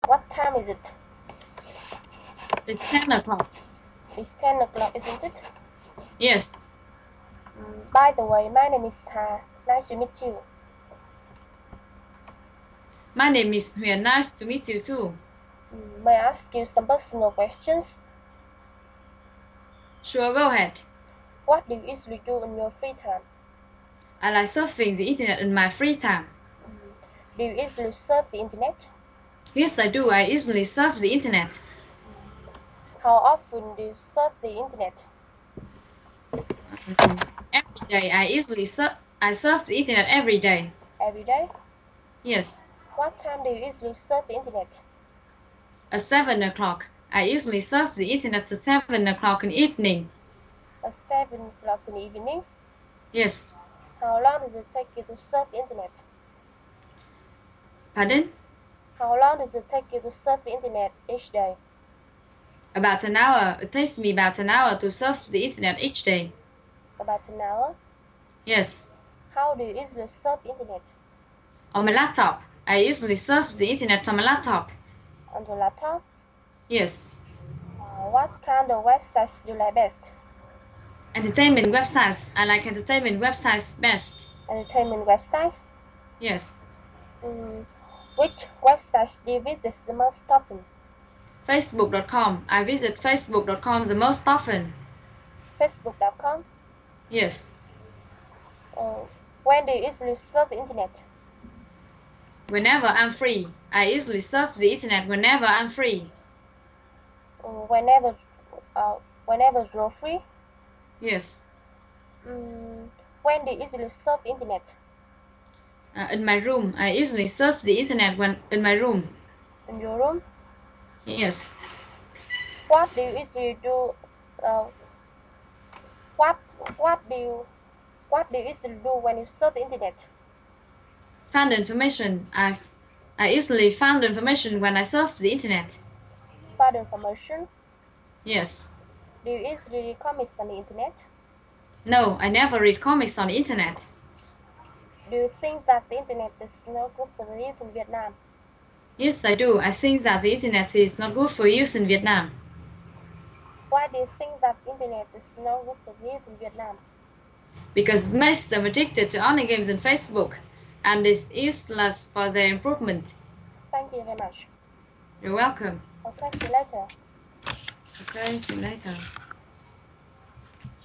What time is it? It's 10 o'clock. It's 10 o'clock, isn't it? Yes. By the way, my name is Tha. Nice to meet you. My name is Huyền. Nice to meet you too. May I ask you some personal questions? Sure, go ahead. What do you usually do in your free time? I like surfing the internet in my free time. Do you usually surf the internet? Yes, I do. I usually surf the internet. How often do you surf the internet? Every day. I surf the internet every day. Every day? Yes. What time do you usually surf the internet? At 7 o'clock. I usually surf the internet at 7 o'clock in the evening. At 7 o'clock in the evening? Yes. How long does it take you to surf the internet? Pardon? How long does it take you to surf the internet each day? About an hour. It takes me about an hour to surf the internet each day. About an hour? Yes. How do you usually surf the internet? On my laptop. I usually surf the internet on my laptop. On your laptop? Yes. What kind of websites do you like best? Entertainment websites. I like entertainment websites best. Entertainment websites? Yes. Which websites do you visit the most often? Facebook.com. I visit Facebook.com the most often. Facebook.com? Yes. When do you usually surf the internet? Whenever I'm free. I usually surf the internet whenever I'm free. Whenever you're free? Yes. When do you usually surf the internet? In my room. I usually surf the internet when in my room. In your room? Yes. What do you usually do? What do you usually do when you surf the internet? Find information. I usually find information when I surf the internet. Find information? Yes. Do you usually read comics on the internet? No, I never read comics on the internet. Do you think that the internet is not good for the youth in Vietnam? Yes, I do. I think that the internet is not good for use in Vietnam. Why do you think that the internet is not good for the youth in Vietnam? Because it makes them addicted to online games and Facebook, and is useless for their improvement. Thank you very much. You're welcome. Okay, see you later. Okay, see you later.